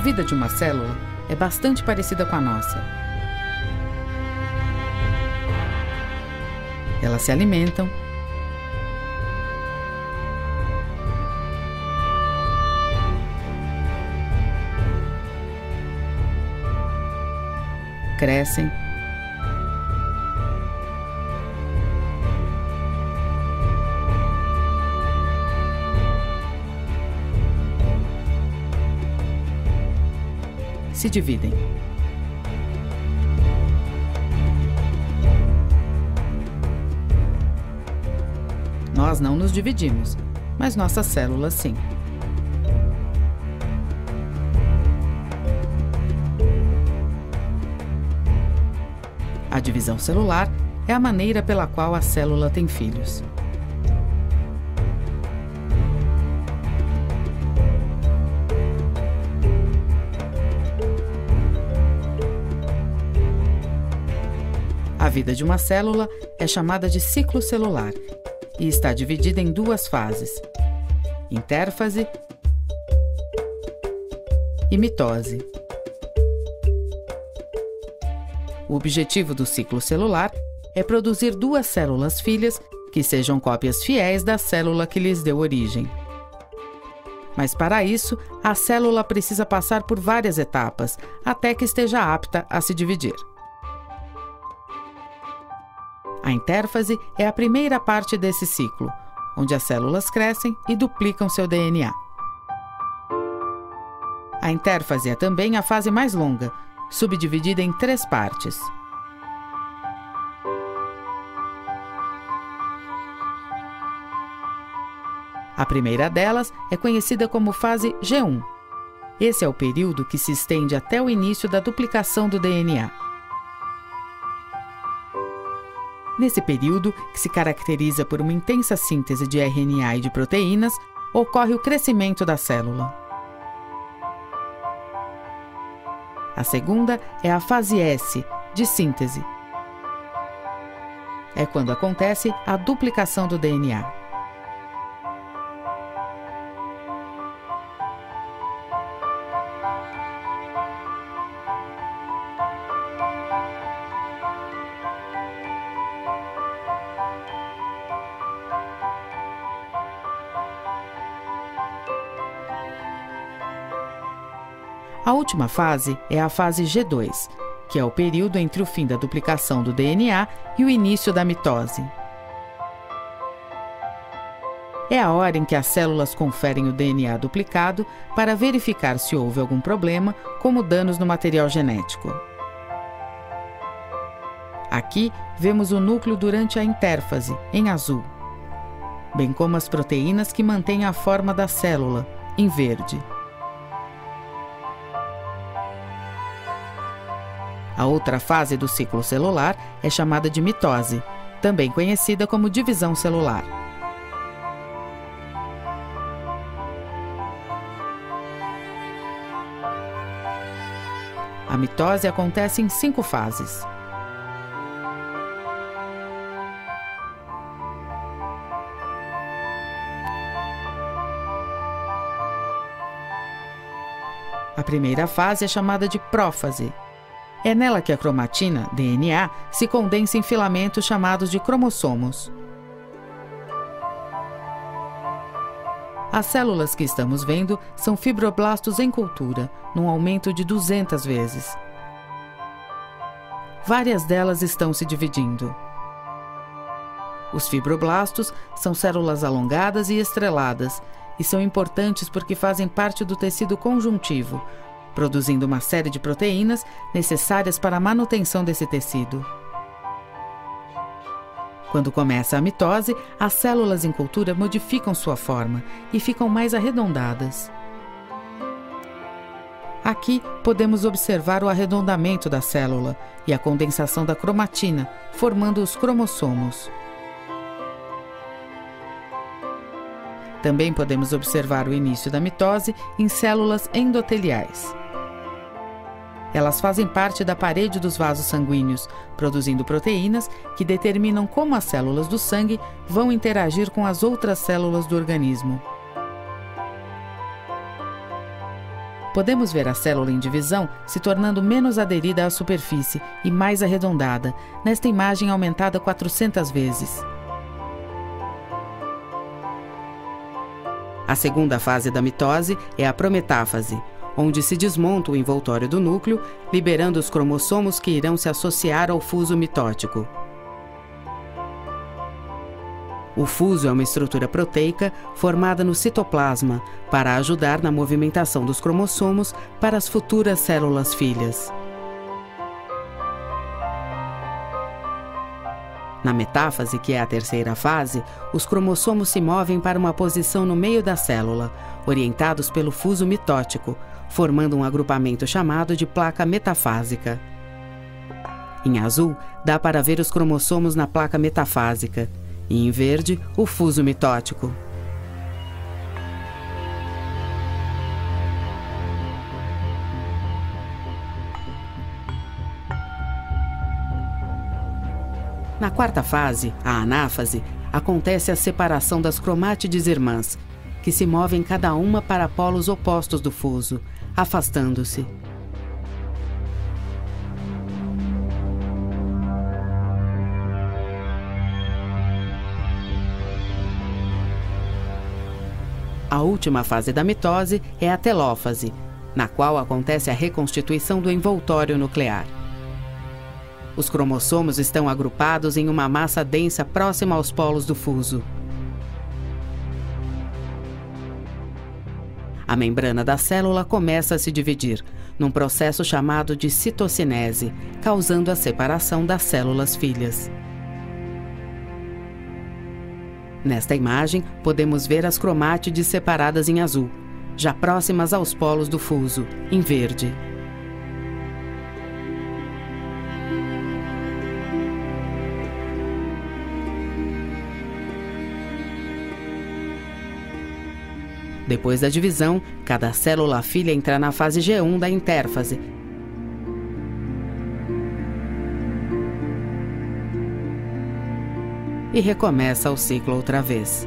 vida de uma célula é bastante parecida com a nossa. Elas se alimentam, crescem, se dividem. Nós não nos dividimos, mas nossas células sim. A divisão celular é a maneira pela qual a célula tem filhos. A vida de uma célula é chamada de ciclo celular e está dividida em duas fases: intérfase e mitose. O objetivo do ciclo celular é produzir duas células filhas que sejam cópias fiéis da célula que lhes deu origem. Mas para isso, a célula precisa passar por várias etapas até que esteja apta a se dividir. A intérfase é a primeira parte desse ciclo, onde as células crescem e duplicam seu DNA. A intérfase é também a fase mais longa, subdividida em 3 partes. A primeira delas é conhecida como fase G1. Esse é o período que se estende até o início da duplicação do DNA. Nesse período, que se caracteriza por uma intensa síntese de RNA e de proteínas, ocorre o crescimento da célula. A segunda é a fase S, de síntese. É quando acontece a duplicação do DNA. A última fase é a fase G2, que é o período entre o fim da duplicação do DNA e o início da mitose. É a hora em que as células conferem o DNA duplicado para verificar se houve algum problema, como danos no material genético. Aqui vemos o núcleo durante a intérfase, em azul, bem como as proteínas que mantêm a forma da célula, em verde. A outra fase do ciclo celular é chamada de mitose, também conhecida como divisão celular. A mitose acontece em 5 fases. A primeira fase é chamada de prófase. É nela que a cromatina, DNA, se condensa em filamentos chamados de cromossomos. As células que estamos vendo são fibroblastos em cultura, num aumento de 200 vezes. Várias delas estão se dividindo. Os fibroblastos são células alongadas e estreladas, e são importantes porque fazem parte do tecido conjuntivo, produzindo uma série de proteínas necessárias para a manutenção desse tecido. Quando começa a mitose, as células em cultura modificam sua forma e ficam mais arredondadas. Aqui podemos observar o arredondamento da célula e a condensação da cromatina, formando os cromossomos. Também podemos observar o início da mitose em células endoteliais. Elas fazem parte da parede dos vasos sanguíneos, produzindo proteínas que determinam como as células do sangue vão interagir com as outras células do organismo. Podemos ver a célula em divisão se tornando menos aderida à superfície e mais arredondada, nesta imagem aumentada 400 vezes. A segunda fase da mitose é a prometáfase, onde se desmonta o envoltório do núcleo, liberando os cromossomos que irão se associar ao fuso mitótico. O fuso é uma estrutura proteica formada no citoplasma para ajudar na movimentação dos cromossomos para as futuras células filhas. Na metáfase, que é a terceira fase, os cromossomos se movem para uma posição no meio da célula, orientados pelo fuso mitótico, formando um agrupamento chamado de placa metafásica. Em azul, dá para ver os cromossomos na placa metafásica, e em verde, o fuso mitótico. Na quarta fase, a anáfase, acontece a separação das cromátides irmãs, que se movem cada uma para polos opostos do fuso, afastando-se. A última fase da mitose é a telófase, na qual acontece a reconstituição do envoltório nuclear. Os cromossomos estão agrupados em uma massa densa próxima aos polos do fuso. A membrana da célula começa a se dividir, num processo chamado de citocinese, causando a separação das células filhas. Nesta imagem, podemos ver as cromátides separadas em azul, já próximas aos polos do fuso, em verde. Depois da divisão, cada célula filha entra na fase G1 da intérfase, e recomeça o ciclo outra vez.